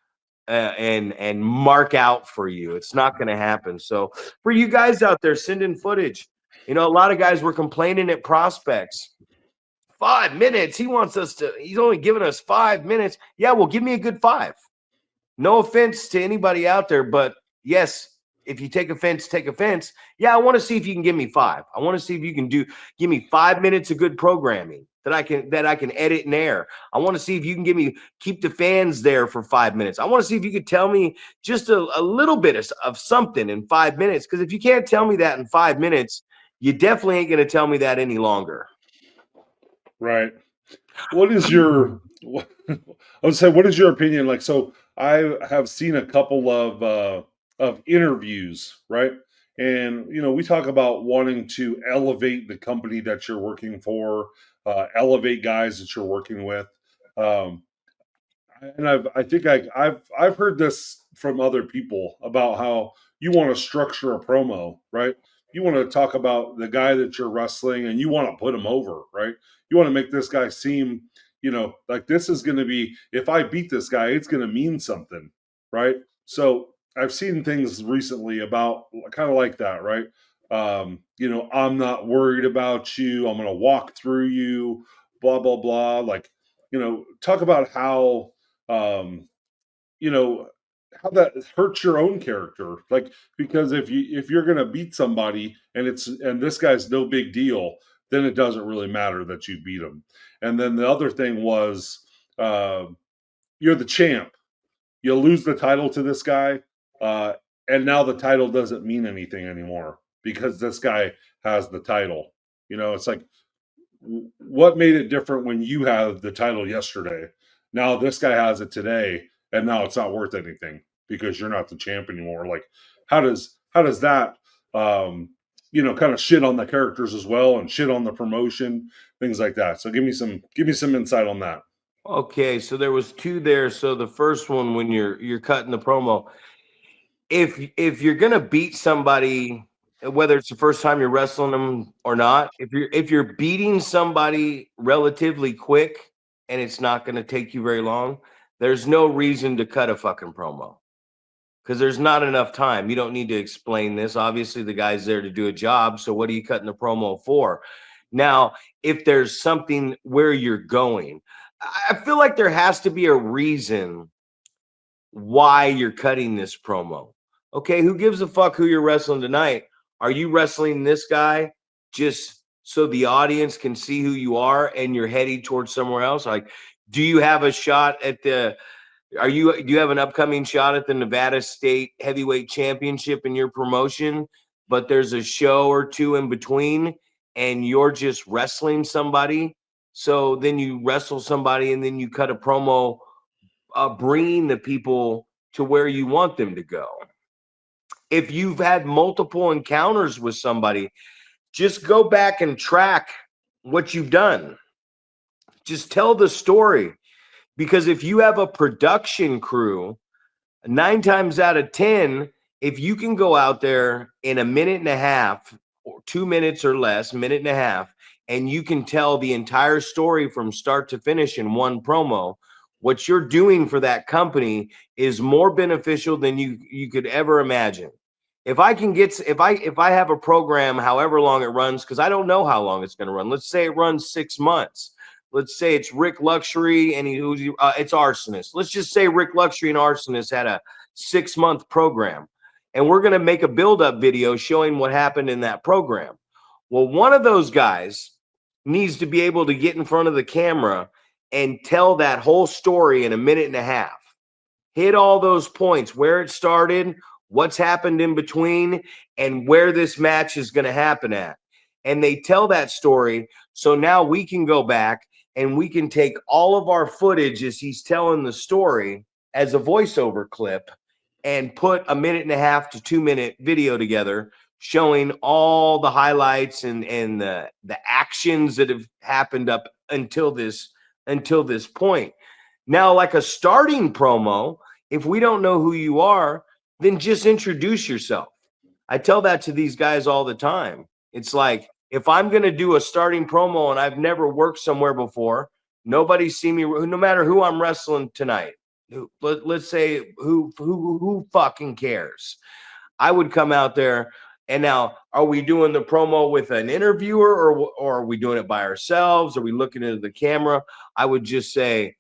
and mark out for you. It's not going to happen. So for you guys out there, send in footage. A lot of guys were complaining at prospects. 5 minutes. He's only giving us 5 minutes. Yeah, well, give me a good 5. No offense to anybody out there, but yes, if you take offense, take offense. Yeah, I want to see if you can give me 5. I want to see if you can give me 5 minutes of good programming that I can edit and air. I want to see if you can keep the fans there for 5 minutes. I want to see if you could tell me just a little bit of something in 5 minutes. Because if you can't tell me that in 5 minutes, you definitely ain't going to tell me that any longer. Right. What is your? I would say, what is your opinion? Like, so I have seen a couple of interviews, right? And we talk about wanting to elevate the company that you're working for, elevate guys that you're working with. And I've heard this from other people about how you want to structure a promo, right? You want to talk about the guy that you're wrestling and you want to put him over, right? You want to make this guy seem, like this is going to be, if I beat this guy, it's going to mean something, right? So I've seen things recently about kind of like that, right? I'm not worried about you. I'm going to walk through you, blah, blah, blah. Like, talk about how, how that hurts your own character. Like, because if you're going to beat somebody and this guy's no big deal, then it doesn't really matter that you beat him. And then the other thing was, you're the champ. You lose the title to this guy, and now the title doesn't mean anything anymore because this guy has the title. It's like, what made it different when you had the title yesterday? Now this guy has it today, and now it's not worth anything because you're not the champ anymore. Like, how does that kind of shit on the characters as well and shit on the promotion, things like that. So give me some insight on that. Okay, so there was two there. So the first one, when you're cutting the promo, if you're gonna beat somebody, whether it's the first time you're wrestling them or not, if you're beating somebody relatively quick and it's not gonna take you very long, there's no reason to cut a fucking promo because there's not enough time. You don't need to explain this. Obviously, the guy's there to do a job. So what are you cutting the promo for? Now, if there's something where you're going, I feel like there has to be a reason why you're cutting this promo. Okay, who gives a fuck who you're wrestling tonight? Are you wrestling this guy just so the audience can see who you are and you're heading towards somewhere else? Like, do you have a shot at the do you have an upcoming shot at the Nevada State Heavyweight Championship in your promotion, but there's a show or two in between and you're just wrestling somebody? So then you wrestle somebody and then you cut a promo bringing the people to where you want them to go. If you've had multiple encounters with somebody, just go back and track what you've done. Just tell the story. Because if you have a production crew, 9 times out of 10, if you can go out there in a minute and a half or 2 minutes or less, minute and a half, and you can tell the entire story from start to finish in one promo, what you're doing for that company is more beneficial than you could ever imagine. If I have a program, however long it runs, because I don't know how long it's going to run. Let's say it runs 6 months. Let's say it's Rick Luxury and it's Arsonist. Let's just say Rick Luxury and Arsonist had a 6-month program, and we're going to make a build-up video showing what happened in that program. Well, one of those guys needs to be able to get in front of the camera and tell that whole story in a minute and a half. Hit all those points, where it started, what's happened in between, and where this match is going to happen at. And they tell that story. So now we can go back and we can take all of our footage as he's telling the story as a voiceover clip and put a minute and a half to 2-minute video together showing all the highlights and the actions that have happened up until this point. Now, like a starting promo, if we don't know who you are, then just introduce yourself. I tell that to these guys all the time. It's like, if I'm going to do a starting promo and I've never worked somewhere before, nobody's seen me, no matter who I'm wrestling tonight. Let's say who fucking cares? I would come out there, and now, are we doing the promo with an interviewer or are we doing it by ourselves? Are we looking into the camera? I would just say,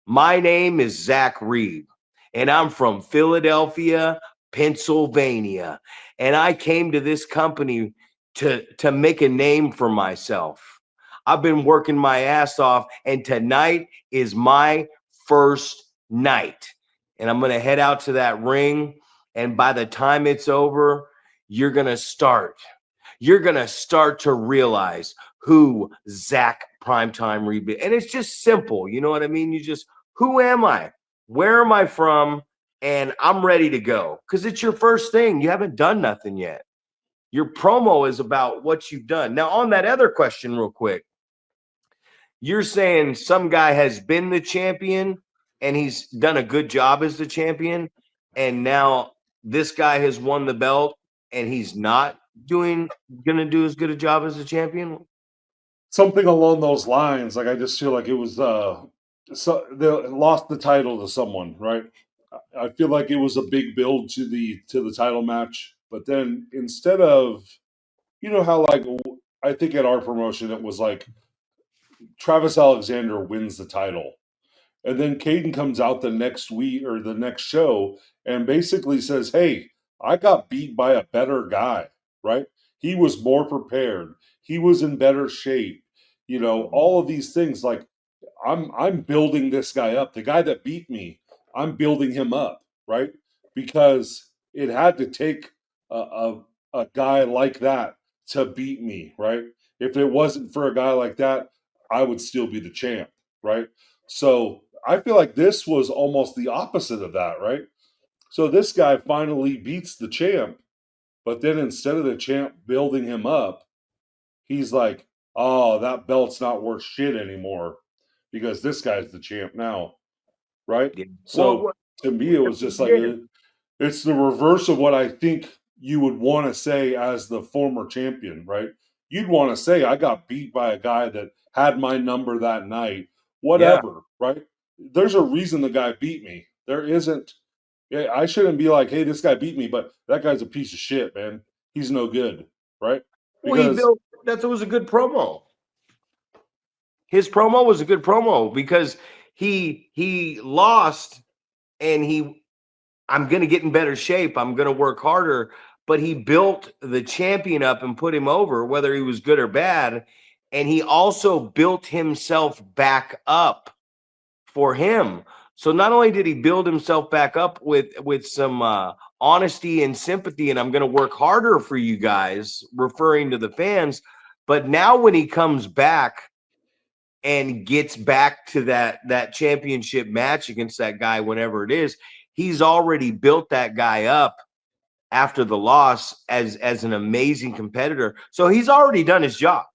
my name is Zack Reeb, and I'm from Philadelphia, Pennsylvania. And I came to this company to make a name for myself. I've been working my ass off, and tonight is my first night. And I'm going to head out to that ring. And by the time it's over, you're going to start to realize who Zack Primetime Reeb is. And it's just simple. You know what I mean? You just, who am I? Where am I from? And I'm ready to go, because it's your first thing. You haven't done nothing yet. Your promo is about what you've done. Now, on that other question, real quick, you're saying some guy has been the champion and he's done a good job as the champion, and now this guy has won the belt and he's not gonna do as good a job as the champion? Something along those lines. Like, I just feel like it was so they lost the title to someone, right? I feel like it was a big build to the title match, but then instead of, how, like, I think at our promotion it was like Travis Alexander wins the title, and then Caden comes out the next week or the next show and basically says, "Hey, I got beat by a better guy," right? He was more prepared. He was in better shape. All of these things. Like, I'm building this guy up. The guy that beat me, I'm building him up, right? Because it had to take a guy like that to beat me, right? If it wasn't for a guy like that, I would still be the champ, right? So I feel like this was almost the opposite of that, right? So this guy finally beats the champ, but then instead of the champ building him up, he's like, "Oh, that belt's not worth shit anymore because this guy's the champ now." Right? Yeah. So to me, it was just like Yeah. it's the reverse of what I think you would want to say as the former champion, right? You'd want to say, I got beat by a guy that had my number that night, Yeah. whatever, right? There's a reason the guy beat me. There isn't, yeah, I shouldn't be like, hey, this guy beat me, but that guy's a piece of shit, man. He's no good, right? Well, he Because built that was a good promo. His promo was a good promo because he lost and I'm going to get in better shape. I'm going to work harder, but he built the champion up and put him over whether he was good or bad, and he also built himself back up for him. So not only did he build himself back up with some honesty and sympathy, and I'm going to work harder for you guys, referring to the fans, but now when he comes back and gets back to that championship match against that guy, whenever it is, he's already built that guy up after the loss as an amazing competitor. So he's already done his job.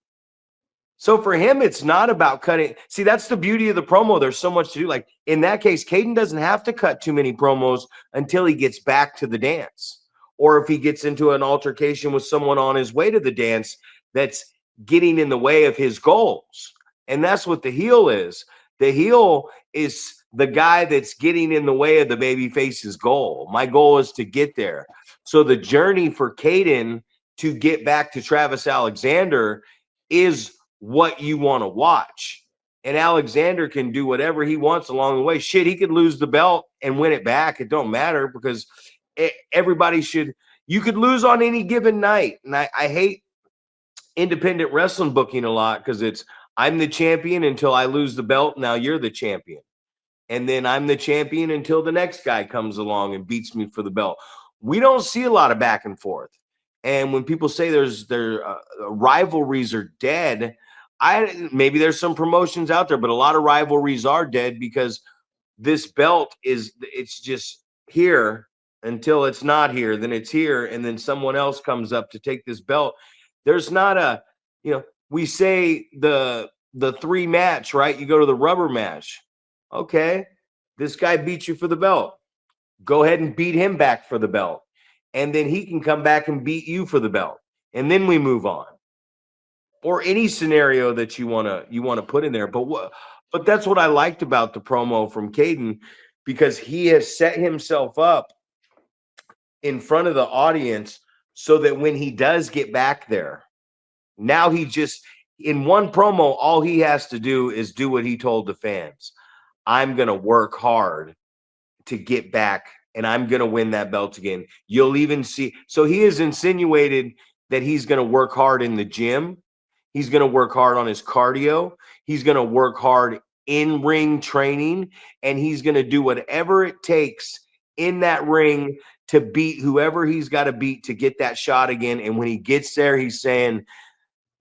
So for him, it's not about cutting. See, that's the beauty of the promo. There's so much to do. Like in that case, Caden doesn't have to cut too many promos until he gets back to the dance. Or if he gets into an altercation with someone on his way to the dance that's getting in the way of his goals. And that's what the heel is. The heel is the guy that's getting in the way of the babyface's goal. My goal is to get there. So the journey for Caden to get back to Travis Alexander is what you want to watch. And Alexander can do whatever he wants along the way. Shit, he could lose the belt and win it back. It don't matter because everybody should. You could lose on any given night. And I hate independent wrestling booking a lot because it's I'm the champion until I lose the belt. Now you're the champion. And then I'm the champion until the next guy comes along and beats me for the belt. We don't see a lot of back and forth. And when people say their rivalries are dead, maybe there's some promotions out there, but a lot of rivalries are dead because this belt it's just here until it's not here, then it's here, and then someone else comes up to take this belt. There's not a, we say the three match, right? You go to the rubber match. Okay, this guy beat you for the belt. Go ahead and beat him back for the belt. And then he can come back and beat you for the belt. And then we move on. Or any scenario that you want to put in there. But that's what I liked about the promo from Caden, because he has set himself up in front of the audience so that when he does get back there, now he just in one promo, all he has to do is do what he told the fans. I'm going to work hard to get back and I'm going to win that belt again. You'll even see. So he has insinuated that he's going to work hard in the gym. He's going to work hard on his cardio. He's going to work hard in ring training, and he's going to do whatever it takes in that ring to beat whoever he's got to beat to get that shot again. And when he gets there, he's saying,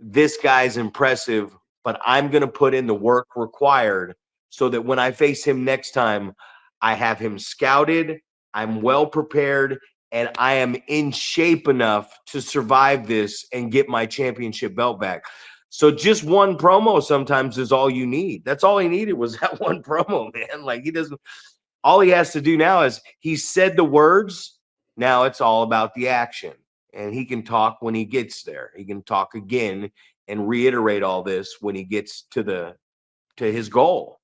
this guy's impressive, but I'm going to put in the work required so that when I face him next time, I have him scouted, I'm well prepared, and I am in shape enough to survive this and get my championship belt back. So just one promo sometimes is all you need. That's all he needed was that one promo, man. Like all he has to do now is he said the words. Now it's all about the action. And he can talk when he gets there. He can talk again and reiterate all this when he gets to his goal.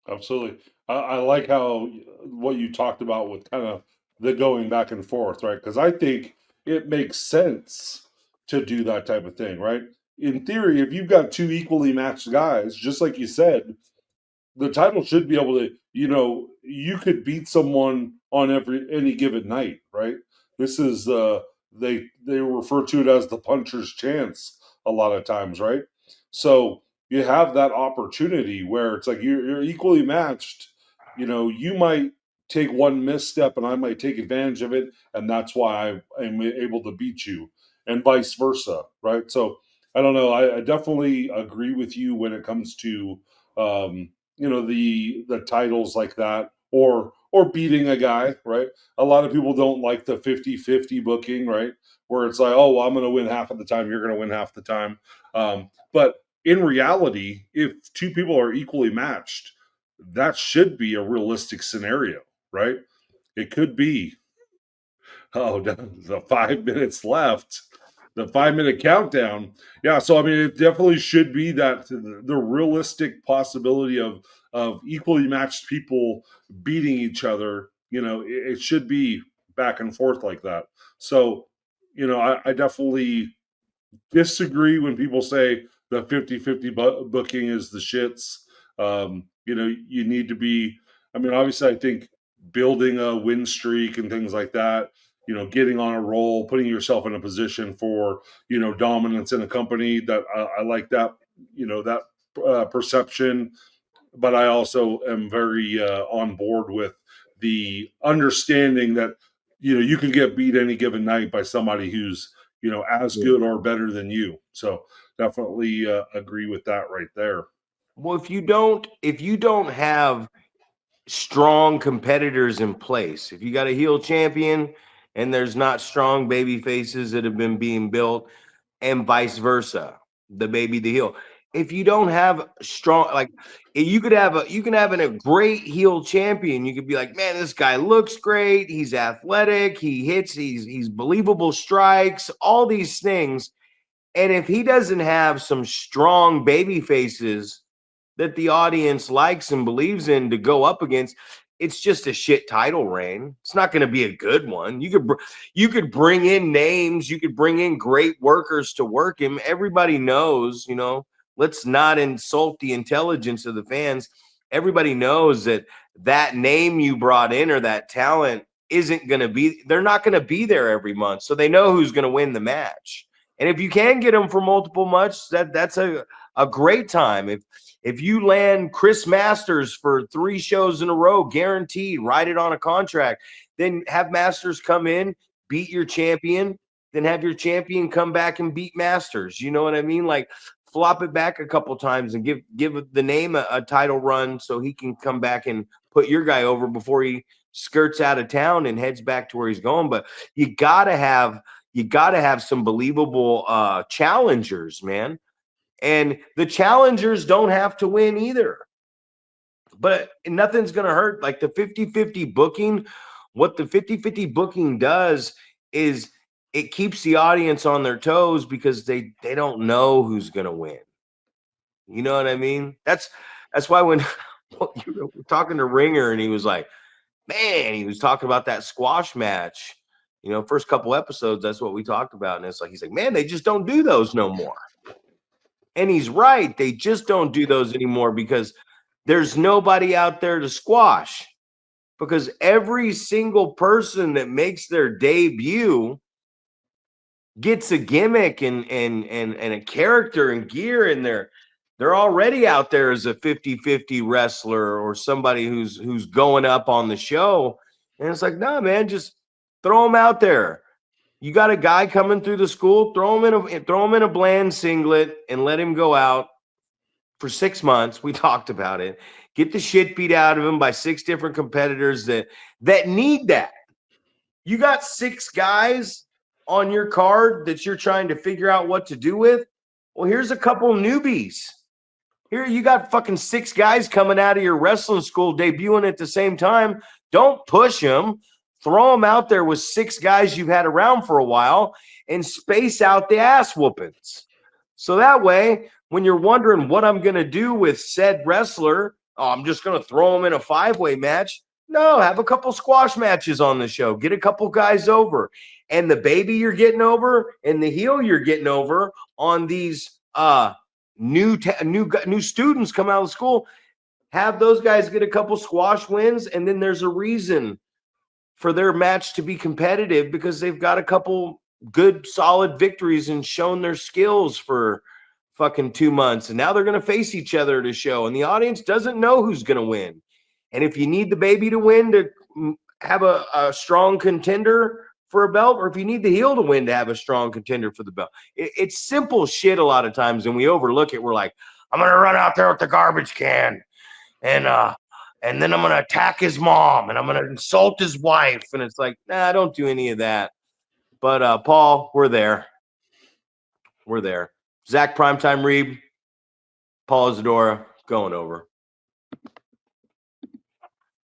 Absolutely. I like how what you talked about with kind of the going back and forth, right? Because I think it makes sense to do that type of thing, right? In theory, if you've got two equally matched guys, just like you said, the title should be able to, you could beat someone on any given night, right? This is they refer to it as the puncher's chance a lot of times, right? So you have that opportunity where it's like you're equally matched. You might take one misstep and I might take advantage of it, and that's why I am able to beat you, and vice versa, right? So I don't know. I definitely agree with you when it comes to the titles like that, or beating a guy, right? A lot of people don't like the 50-50 booking, right? Where it's like, oh, well, I'm going to win half of the time, you're going to win half the time. But in reality, if two people are equally matched, that should be a realistic scenario, right? It could be, oh, the 5 minutes left, the 5 minute countdown. Yeah, so I mean, it definitely should be that the realistic possibility of equally matched people beating each other. It should be back and forth like that. So, I definitely disagree when people say the 50-50 booking is the shits. You need to be, I mean, obviously, I think building a win streak and things like that, getting on a roll, putting yourself in a position for, dominance in a company, that I like that, that perception. But I also am very on board with the understanding that, you can get beat any given night by somebody who's, as good or better than you. So definitely agree with that right there. Well, if you don't have strong competitors in place, if you got a heel champion and there's not strong baby faces that have been being built, and vice versa, the baby, the heel. If you don't have strong, like you can have a great heel champion. You could be like, man, this guy looks great. He's athletic. He hits. He's believable strikes. All these things. And if he doesn't have some strong baby faces that the audience likes and believes in to go up against, it's just a shit title reign. It's not going to be a good one. You could bring in names, you could bring in great workers to work him. Everybody knows, let's not insult the intelligence of the fans. Everybody knows that name you brought in or that talent isn't going to be, they're not going to be there every month. So they know who's going to win the match. And if you can get them for multiple months, that's a great time. If you land Chris Masters for 3 shows in a row, guaranteed, write it on a contract, then have Masters come in, beat your champion, then have your champion come back and beat Masters. You know what I mean? Like, flop it back a couple times and give the name a title run so he can come back and put your guy over before he skirts out of town and heads back to where he's going. But you gotta have some believable challengers, man. And the challengers don't have to win either. But nothing's going to hurt. Like the 50-50 booking, what the 50-50 booking does is it keeps the audience on their toes because they don't know who's going to win. You know what I mean? That's why when you were talking to Ringer and he was like, man, he was talking about that squash match. First couple episodes, that's what we talked about. And it's like, he's like, man, they just don't do those no more. And he's right. They just don't do those anymore because there's nobody out there to squash. Because every single person that makes their debut gets a gimmick and a character and gear, and they're already out there as a 50-50 wrestler or somebody who's going up on the show. And it's like, no, man, just throw them out there. You got a guy coming through the school, throw him in a bland singlet and let him go out for 6 months. We talked about it. Get the shit beat out of him by 6 different competitors that need that. You got 6 guys on your card that you're trying to figure out what to do with. Well, here's a couple newbies. Here you got fucking 6 guys coming out of your wrestling school debuting at the same time. Don't push them. Throw them out there with 6 guys you've had around for a while and space out the ass whoopings. So that way, when you're wondering what I'm going to do with said wrestler, I'm just going to throw him in a 5-way match. No, have a couple squash matches on the show. Get a couple guys over. And the baby you're getting over and the heel you're getting over on these new students come out of school, have those guys get a couple squash wins, and then there's a reason for their match to be competitive because they've got a couple good, solid victories and shown their skills for fucking 2 months. And now they're going to face each other at a show, and the audience doesn't know who's going to win. And if you need the baby to win to have a strong contender for a belt, or if you need the heel to win to have a strong contender for the belt, it's simple shit a lot of times, and we overlook it. We're like, I'm going to run out there with the garbage can and then I'm gonna attack his mom and I'm gonna insult his wife. And it's like, nah, don't do any of that. But Paul, we're there. We're there. Zack Primetime Reeb, Paul Isadora, going over.